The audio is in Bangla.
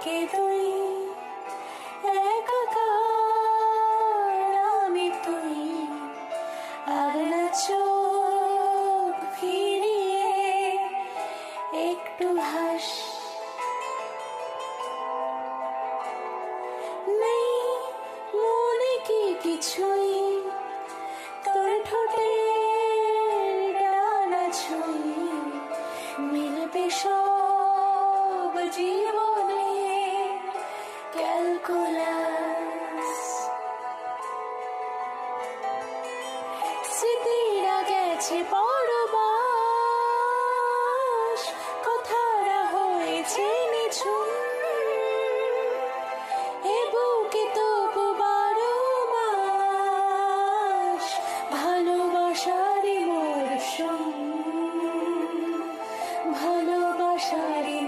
একে তুই একাকার আমি তুই আর না চোখ ফিরিয়ে একটু হাস নেই মনে কি কিছুই তোর ঠোঁটের ডানা ছুঁই মিলবে সব জীবনে ক্যালকুলাস স্মৃতিরা গেছে